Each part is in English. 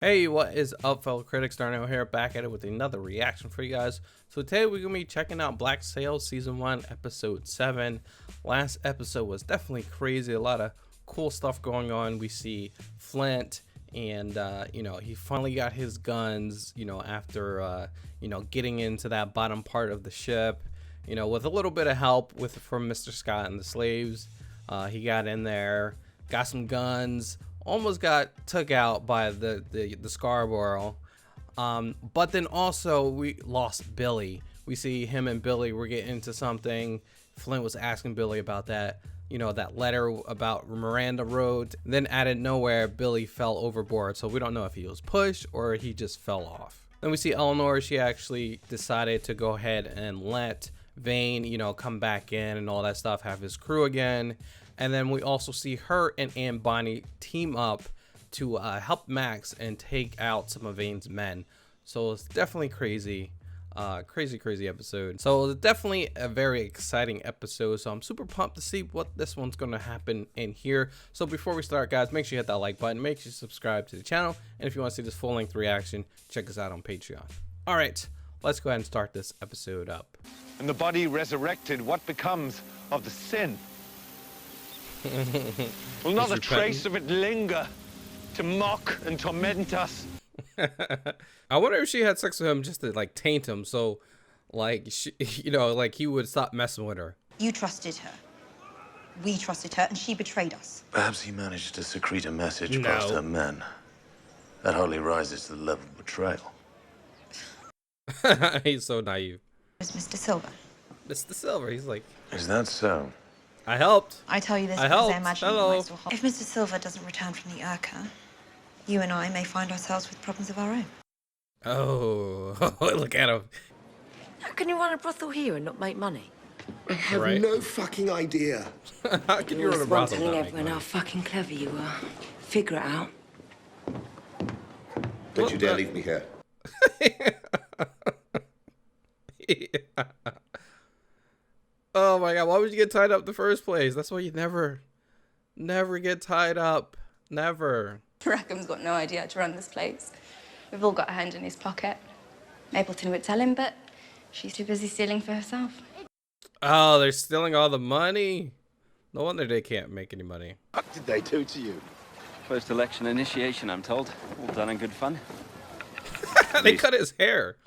Hey, what is up, fellow critics? Darnell here, back at it with another reaction for you guys. So today we're gonna be checking out Black Sail Season 1, Episode 7. Last episode was definitely crazy, a lot of cool stuff going on. We see Flint, and he finally got his guns, after getting into that bottom part of the ship, with a little bit of help from Mr. Scott and the slaves. He got in there, got some guns. Almost got took out by the Scarborough, but then also we lost Billy. We see him and Billy were getting into something. Flint was asking Billy about that, that letter about Miranda wrote. Then out of nowhere, Billy fell overboard, so we don't know if he was pushed or he just fell off. Then we see Eleanor. She actually decided to go ahead and let Vane, come back in and all that stuff, have his crew again. And then we also see her and Aunt Bonnie team up to help Max and take out some of Vane's men. So it's definitely crazy, crazy episode. So it's definitely a very exciting episode. So I'm super pumped to see what this one's going to happen in here. So before we start, guys, make sure you hit that like button. Make sure you subscribe to the channel. And if you want to see this full-length reaction, check us out on Patreon. All right, let's go ahead and start this episode up. And the body resurrected, what becomes of the sin? Will not a trace of it linger to mock and torment us? I wonder if she had sex with him just to taint him, so he would stop messing with her. You trusted her. We trusted her, and she betrayed us. Perhaps he managed to secrete a message past her men. That hardly rises to the level of betrayal. He's so naive. It was Mr. Silver. Mr. Silver, he's like... Is that so? I helped. I tell you this because I imagine you might still hold. If Mr. Silver doesn't return from the Urca, you and I may find ourselves with problems of our own. Oh, look at him. How can you run a brothel here and not make money? I have no fucking idea. How can you run a brothel? Telling everyone how fucking clever you are. Figure it out. Don't you dare leave me here. Yeah. Oh my god, why would you get tied up in the first place? That's why you never get tied up. Never. Rackham's got no idea how to run this place. We've all got a hand in his pocket. Mapleton would tell him, but she's too busy stealing for herself. Oh, they're stealing all the money. No wonder they can't make any money. What did they do to you? Post-election initiation, I'm told. All done in good fun. They cut his hair.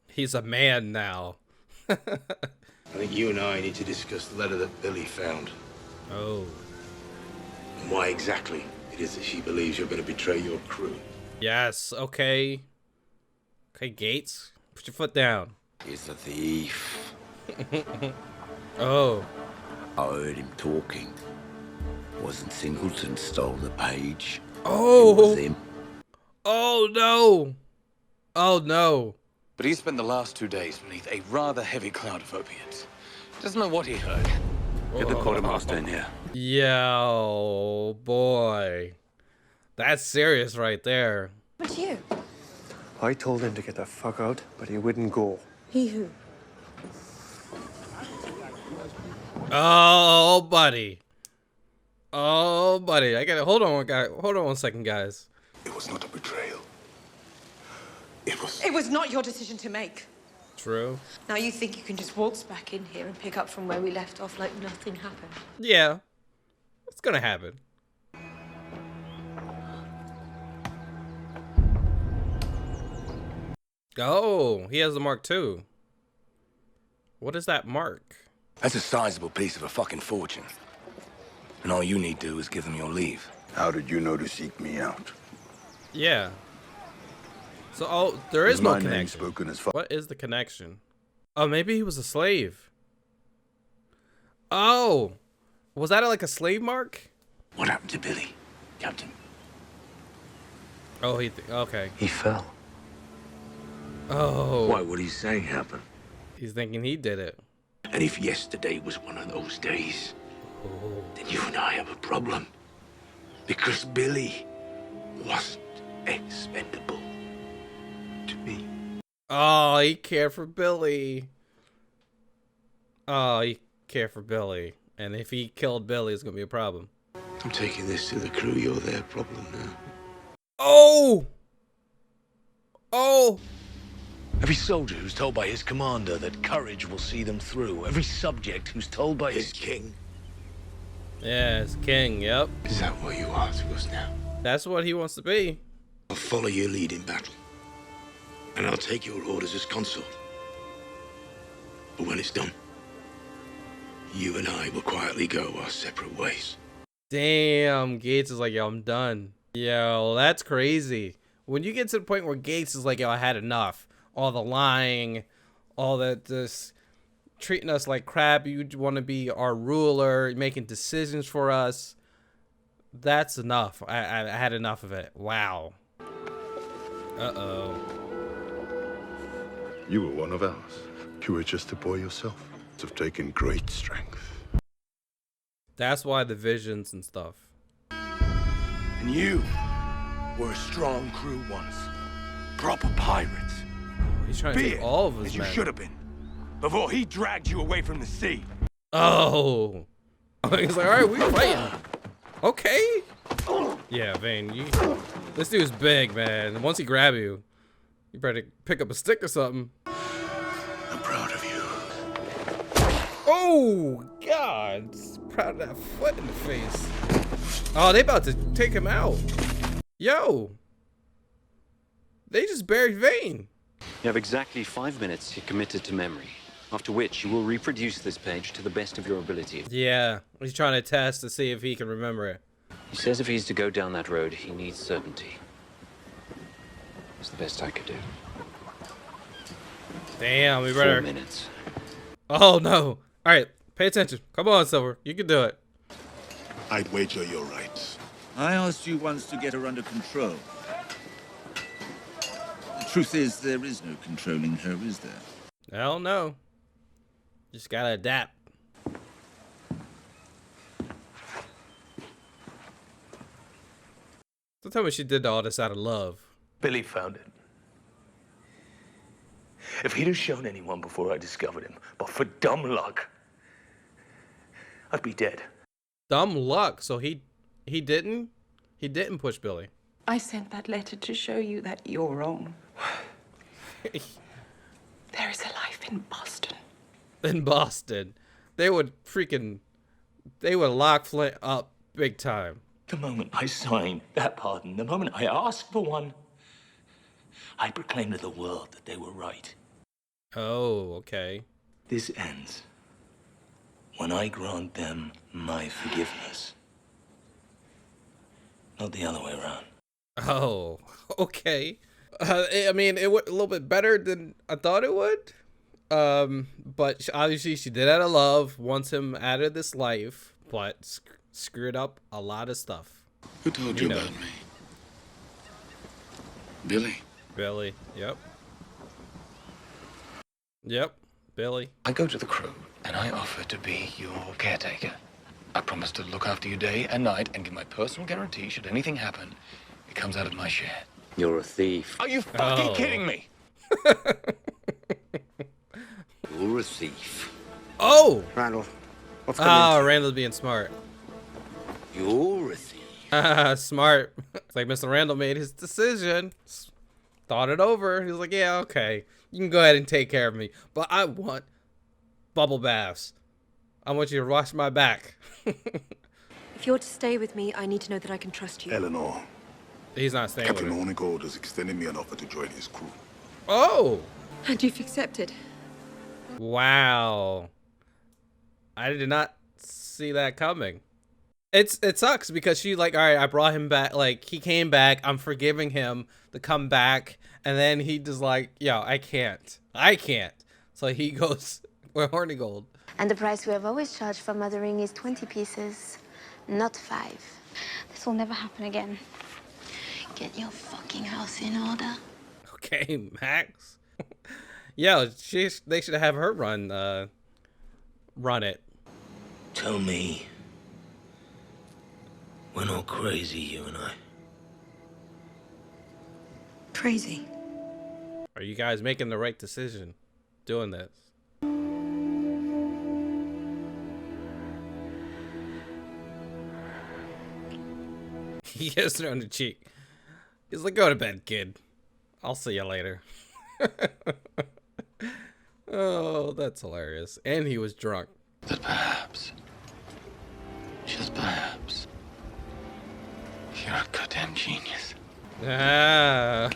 He's a man now. I think you and I need to discuss the letter that Billy found. Oh. And why exactly it is that she believes you're going to betray your crew. Yes, okay. Okay, Gates, put your foot down. He's a thief. Oh. I heard him talking. Wasn't Singleton stole the page? Oh. It was him. Oh no. Oh no. But he spent the last 2 days beneath a rather heavy cloud of opiates. Doesn't know what he heard. Get the quartermaster in here. Yo, boy. That's serious right there. What you? I told him to get the fuck out, but he wouldn't go. He who? Oh, buddy. Oh, buddy. I gotta hold on, guy. Hold on 1 second, guys. It was not a betrayal. It was not your decision to make. True. Now you think you can just waltz back in here and pick up from where we left off like nothing happened? Yeah. It's gonna happen. Oh, he has a mark too. What is that mark? That's a sizable piece of a fucking fortune. And all you need to do is give them your leave. How did you know to seek me out? Yeah. So, there is no connection. Spoken as what is the connection? Oh, maybe he was a slave. Oh, was that like a slave mark? What happened to Billy, Captain? Oh, okay. He fell. Oh. Why would he say happened? He's thinking he did it. And if yesterday was one of those days, then you and I have a problem. Because Billy wasn't expendable to me. Oh, he cared for Billy. Oh, he cared for Billy. And if he killed Billy, it's going to be a problem. I'm taking this to the crew. You're their problem now. Oh! Oh! Every soldier who's told by his commander that courage will see them through. Every subject who's told by his king. Yeah, it's king, yep. Is that what you are to us now? That's what he wants to be. I'll follow your lead in battle. And I'll take your orders as consort. But when it's done, you and I will quietly go our separate ways. Damn, Gates is like, yo, I'm done. Yo, that's crazy. When you get to the point where Gates is like, yo, I had enough. All the lying, all that, this treating us like crap. You want to be our ruler, making decisions for us. That's enough. I had enough of it. Wow. Uh-oh. You were one of ours. You were just a boy yourself. It's have taken great strength. That's why the visions and stuff. And you were a strong crew once. Proper pirates. He's trying to take all of his as you men. should have been. Before he dragged you away from the sea. Oh. He's like, all right, we're fighting. Okay. Yeah, Vane, this dude's big, man. Once he grab you, you better pick up a stick or something. I'm proud of you. Oh, God. Proud of that foot in the face. Oh, they about to take him out. Yo. They just buried Vane. You have exactly 5 minutes to commit it to memory, after which you will reproduce this page to the best of your ability. Yeah, he's trying to test to see if he can remember it. He says if he's to go down that road, he needs certainty. It's the best I could do. Damn, we better. 4 minutes. Oh, no. All right, pay attention. Come on, Silver. You can do it. I'd wager you're right. I asked you once to get her under control. The truth is, there is no controlling her, is there? Hell no. Just gotta adapt. So tell me she did all this out of love. Billy found it. If he'd have shown anyone before I discovered him, but for dumb luck, I'd be dead. Dumb luck. So he didn't push Billy. I sent that letter to show you that you're wrong. There is a life in Boston. In Boston. They would lock Flint up big time. The moment I signed that pardon, the moment I asked for one, I proclaimed to the world that they were right. Oh, okay. This ends when I grant them my forgiveness. Not the other way around. Oh, okay. I mean, it went a little bit better than I thought it would. But obviously she did out of love, wants him out of this life, but screwed up a lot of stuff. Who told you about me? Billy. Billy, yep. Yep, Billy. I go to the crew, and I offer to be your caretaker. I promise to look after you day and night and give my personal guarantee should anything happen, it comes out of my share. You're a thief. Are you fucking kidding me? You're a thief. Oh! Randall, what's going on? Oh, Randall's being smart. You're a thief. Smart. It's like Mr. Randall made his decision. Thought it over. He was like, yeah, okay. You can go ahead and take care of me. But I want bubble baths. I want you to wash my back. If you're to stay with me, I need to know that I can trust you. Eleanor. He's not staying Captain with me. Hornigold has extended me an offer to join his crew. Oh! And you've accepted. Wow. I did not see that coming. It sucks because she like, all right, I brought him back. Like, he came back. I'm forgiving him to come back. And then he just like, yo, I can't. So he goes with Hornigold. And the price we have always charged for mothering is 20 pieces, not 5. This will never happen again. Get your fucking house in order. Okay, Max. Yeah, they should have her run it. Tell me, we're not crazy, you and I. Crazy. Are you guys making the right decision doing this? He kissed her on the cheek. He's like, go to bed, kid. I'll see you later. Oh, that's hilarious. And he was drunk. That perhaps, just perhaps, you're a goddamn genius. Ah.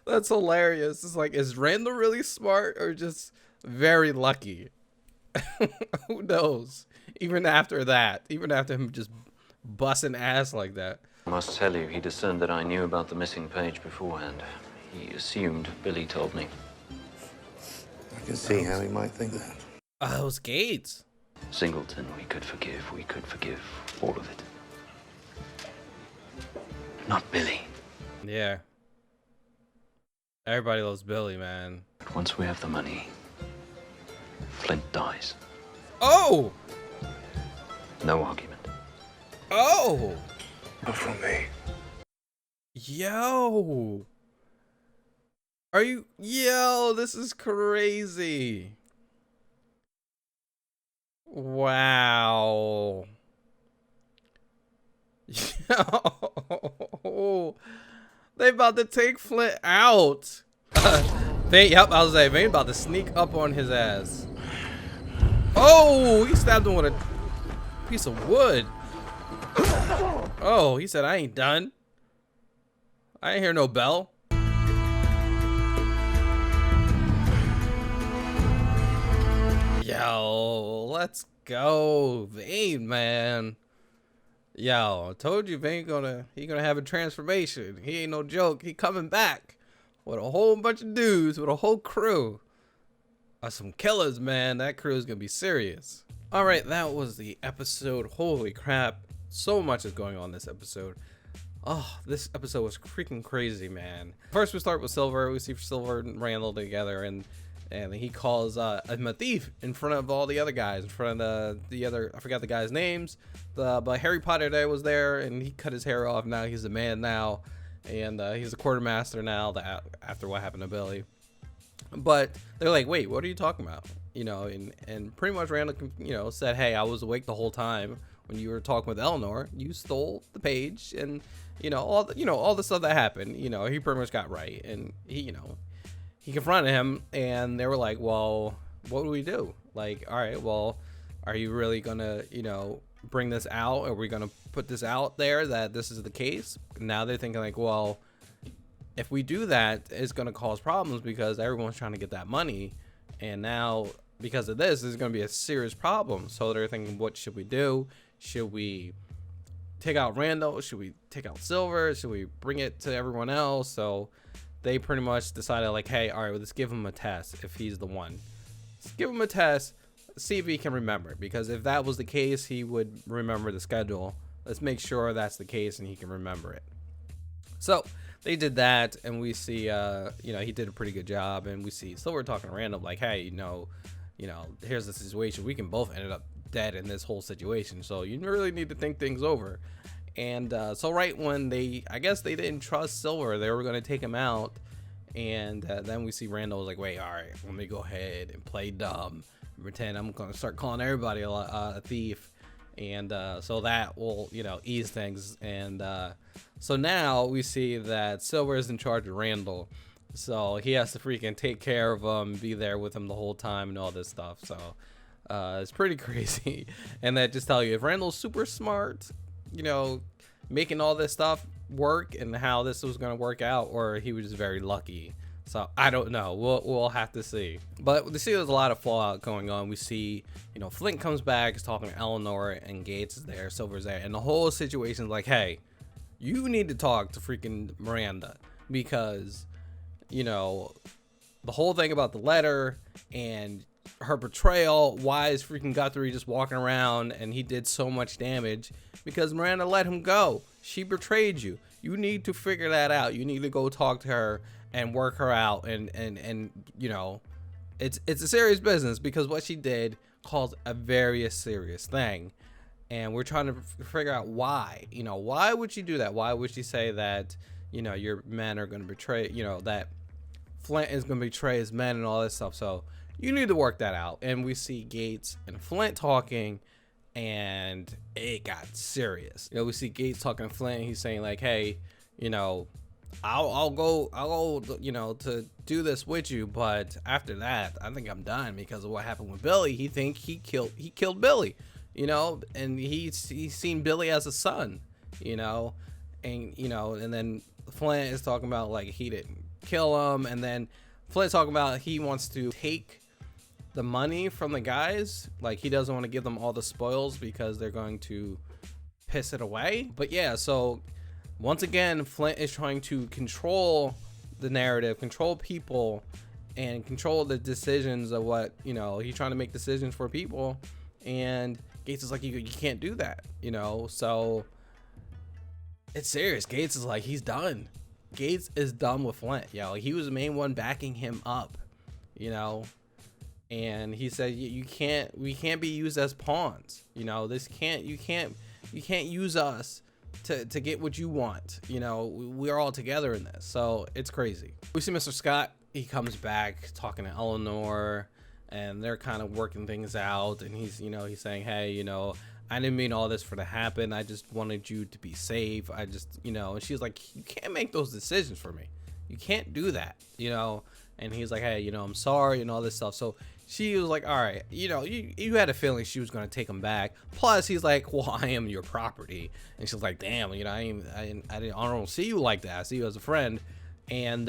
That's hilarious. It's like, is Randall really smart or just very lucky? Who knows? Even after that, even after him just busting ass like that. I must tell you, he discerned that I knew about the missing page beforehand. He assumed Billy told me. I can see how he might think that. Oh, it was Gates. Singleton, we could forgive all of it. Not Billy. Yeah. Everybody loves Billy, man. But once we have the money, Flint dies. Oh! No argument. Oh! Not from me. Yo! Are you... Yo, this is crazy. Wow. Yo! They about to take Flint out. Vane, yep, I was like, Vane about to sneak up on his ass. Oh, he stabbed him with a piece of wood. Oh, he said, I ain't done. I ain't hear no bell. Yo, let's go. Vane, man. Yo, I told you Vane gonna have a transformation. He ain't no joke. He coming back with a whole bunch of dudes, with a whole crew of some killers, man. That crew is gonna be serious. All right, that was the episode. Holy crap, so much is going on this episode. Oh, this episode was freaking crazy, man. First, we start with Silver. We see Silver and Randall together, and he calls him a thief in front of all the other guys, in front of the other, I forgot the guys' names. But Harry Potter there was there, and he cut his hair off. Now he's a man now, and he's a quartermaster now after what happened to Billy. But they're like, wait, what are you talking about? You know, and pretty much Randall, you know, said, hey, I was awake the whole time when you were talking with Eleanor. You stole the page, and all the stuff that happened. You know, he pretty much got right, and he confronted him, and they were like, well, what do we do? Like, all right, well, are you really gonna, bring this out? Are we gonna put this out there that this is the case? Now they're thinking like, well, if we do that, it's gonna cause problems because everyone's trying to get that money, and now because of this, there's gonna be a serious problem. So they're thinking, what should we do? Should we take out Randall? Should we take out Silver? Should we bring it to everyone else? So they pretty much decided like, hey, all right, well, let's give him a test if he's the one. Let's give him a test, see if he can remember it, because if that was the case, he would remember the schedule. Let's make sure that's the case and he can remember it. So they did that, and we see, he did a pretty good job, and we see Silver talking to Randall like, hey, here's the situation. We can both end up dead in this whole situation, so you really need to think things over. And so right when I guess they didn't trust Silver, they were going to take him out, and then we see Randall was like, wait, all right, let me go ahead and play dumb, pretend I'm going to start calling everybody a thief, and so that will, ease things. And so now we see that Silver is in charge of Randall, so he has to freaking take care of him, be there with him the whole time, and all this stuff. So it's pretty crazy. And that just tell you, if Randall's super smart, making all this stuff work, and how this was going to work out, or he was just very lucky. So I don't know. We'll have to see. But we see there's a lot of fallout going on. We see, Flint comes back, is talking to Eleanor, and Gates is there, Silver's there, and the whole situation's like, hey, you need to talk to freaking Miranda, because, the whole thing about the letter and her betrayal, why is freaking Guthrie just walking around, and he did so much damage because Miranda let him go. She betrayed you. You need to figure that out. You need to go talk to her and work her out, and it's a serious business, because what she did caused a very serious thing, and we're trying to figure out why. Why would she do that? Why would she say that you know, your men are going to betray, you know, that Flint is going to betray his men and all this stuff. So you need to work that out. And we see Gates and Flint talking, and it got serious. You know, we see Gates talking to Flint. He's saying like, hey, you know, I'll go, you know, to do this with you, but after that, I think I'm done because of what happened with Billy. He killed Billy, you know, and he's seen Billy as a son, you know, and then Flint is talking about like he didn't kill him, and then Flint's talking about he wants to take the money from the guys, like he doesn't want to give them all the spoils because they're going to piss it away. But yeah, so once again, Flint is trying to control the narrative, control people, and control the decisions of what, you know, he's trying to make decisions for people. And Gates is like, you can't do that, you know? So it's serious. Gates is like, he's done. Gates is done with Flint. You know, he was the main one backing him up, you know? And he said, we can't be used as pawns. You know, you can't use us to get what you want. You know, we're all together in this. So it's crazy. We see Mr. Scott. He comes back talking to Eleanor, and they're kind of working things out. And he's saying, hey, you know, I didn't mean all this for to happen. I just wanted you to be safe. I just, you know, and she's like, you can't make those decisions for me. You can't do that, you know? And he's like, hey, you know, I'm sorry and all this stuff. So she was like, all right, you know, you had a feeling she was going to take him back. Plus he's like, well, I am your property. And she's like, damn, you know, I don't see you like that. I see you as a friend. And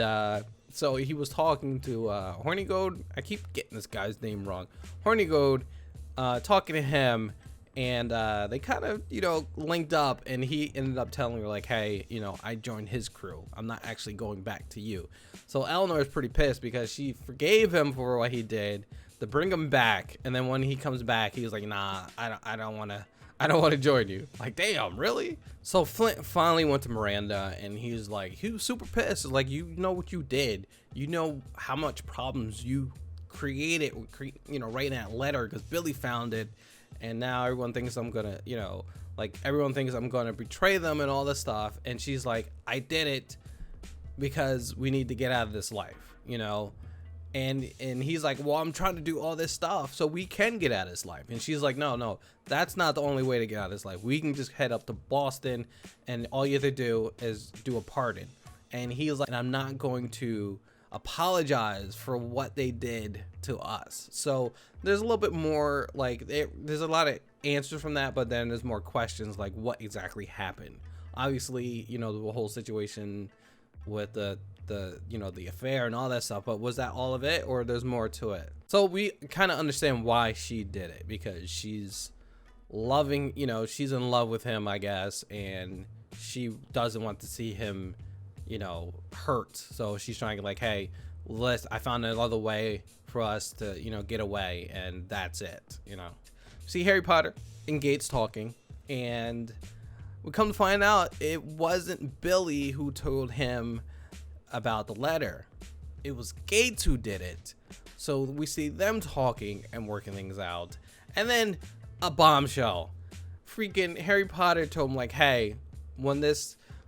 so he was talking to Hornigold. I keep getting this guy's name wrong. Hornigold, talking to him, and they kind of, you know, linked up, and he ended up telling her like, hey, you know, I joined his crew. I'm not actually going back to you. So Eleanor is pretty pissed because she forgave him for what he did to bring him back, and then when he comes back, he was like, nah, I don't want to join you. Like, damn, really? So Flint finally went to Miranda, and he was super pissed. Like, you know what you did. You know how much problems you created, you know, writing that letter because Billy found it, and now everyone thinks I'm gonna, you know, like everyone thinks I'm gonna betray them and all this stuff. And she's like, I did it because we need to get out of this life, you know. And he's like, well, I'm trying to do all this stuff so we can get out of this life. And she's like, no, that's not the only way to get out of this life. We can just head up to Boston, and all you have to do is do a pardon. And he's like, and I'm not going to apologize for what they did to us. So there's a little bit more, like, there's a lot of answers from that, but then there's more questions like what exactly happened. Obviously, you know, the whole situation with the you know, the affair and all that stuff, but was that all of it, or there's more to it? So we kind of understand why she did it, because she's loving, you know, she's in love with him, I guess, and she doesn't want to see him, you know, hurt. So she's trying to like, hey, I found another way for us to, you know, get away, and that's it, you know. See Harry Potter and Gates talking, and we come to find out it wasn't Billy who told him about the letter. It was Gates who did it. So we see them talking and working things out, and then a bombshell. Freaking Harry Potter told him like, hey, when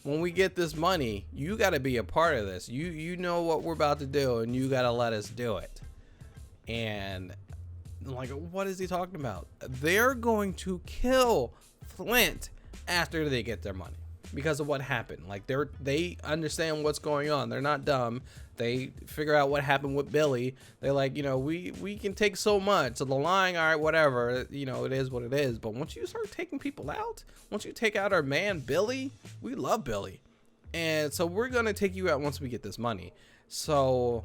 we get this money, you got to be a part of this. You know what we're about to do, and you got to let us do it. And I'm like, what is he talking about? They're going to kill Flint after they get their money because of what happened. Like, they understand what's going on. They're not dumb. They figure out what happened with Billy. They're like, you know, we can take so much. So the lying, all right, whatever, you know, it is what it is. But once you start taking people out, once you take out our man Billy, we love Billy, and so we're gonna take you out once we get this money. So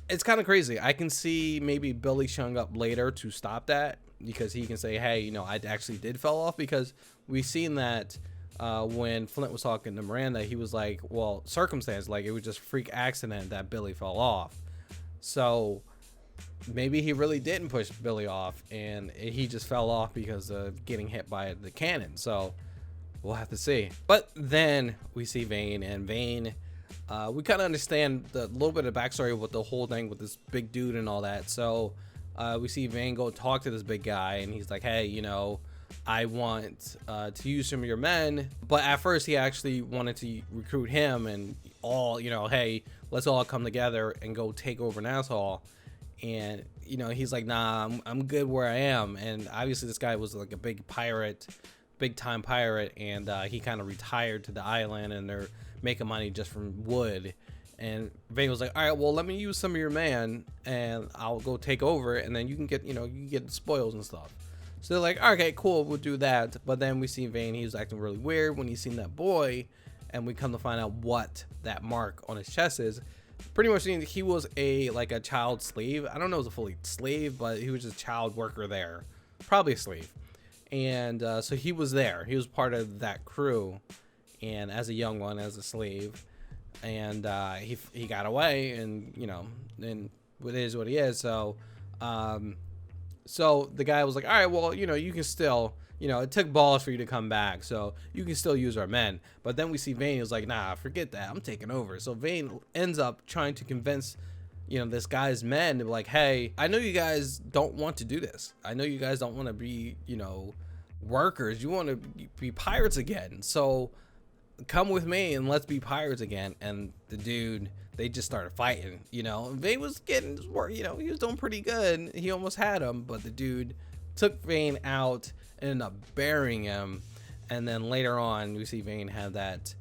it's kind of crazy. I can see maybe Billy showing up later to stop that, because he can say, hey, you know, I actually did fell off, because we've seen that when Flint was talking to Miranda, he was like, well, circumstance, like it was just freak accident that Billy fell off. So maybe he really didn't push Billy off, and he just fell off because of getting hit by the cannon. So we'll have to see. But then we see Vane, and Vane, we kind of understand the little bit of backstory with the whole thing with this big dude and all that. So we see Vane go talk to this big guy, and he's like, hey, you know, I want to use some of your men. But at first he actually wanted to recruit him and all, you know, hey, let's all come together and go take over Nassau. And, you know, he's like, nah, I'm good where I am. And obviously this guy was like a big pirate, big time pirate. And he kind of retired to the island, and they're making money just from wood. And Vane was like, all right, well, let me use some of your man and I'll go take over. And then you can get, you know, you can get spoils and stuff. So they're like, okay, cool, we'll do that. But then we see Vane, he was acting really weird when he seen that boy. And we come to find out what that mark on his chest is. Pretty much he was like a child slave. I don't know if it was a fully slave, but he was just a child worker there. Probably a slave. And so he was there. He was part of that crew. And as a young one, as a slave. And he got away, and, you know, and it is what he is. So so the guy was like, all right, well, you know, you can still, you know, it took balls for you to come back, so you can still use our men. But then we see Vane is like, nah, forget that, I'm taking over. So Vane ends up trying to convince, you know, this guy's men to be like, hey, I know you guys don't want to do this. I know you guys don't want to be, you know, workers. You want to be pirates again. So come with me and let's be pirates again. And the dude, they just started fighting, you know. Vane was getting his work, you know, he was doing pretty good. He almost had him, but the dude took Vane out and ended up burying him. And then later on, we see Vane have that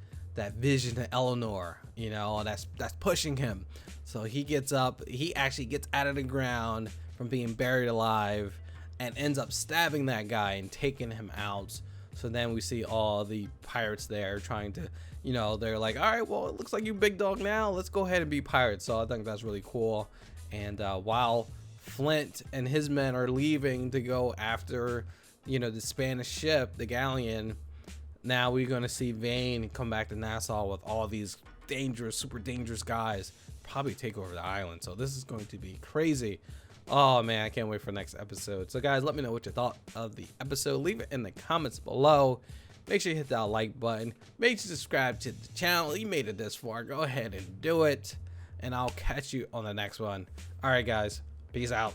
vision of Eleanor, you know, that's pushing him. So he gets up, he actually gets out of the ground from being buried alive and ends up stabbing that guy and taking him out. So then we see all the pirates there trying to, you know, they're like, all right, well, it looks like you big dog now. Let's go ahead and be pirates. So I think that's really cool. And while Flint and his men are leaving to go after, you know, the Spanish ship, the galleon, now we're going to see Vane come back to Nassau with all these dangerous, super dangerous guys, probably take over the island. So this is going to be crazy. Oh man, I can't wait for the next episode. So guys, let me know what you thought of the episode. Leave it in the comments below. Make sure you hit that like button. Make sure you subscribe to the channel. You made it this far, go ahead and do it. And I'll catch you on the next one. All right guys, peace out.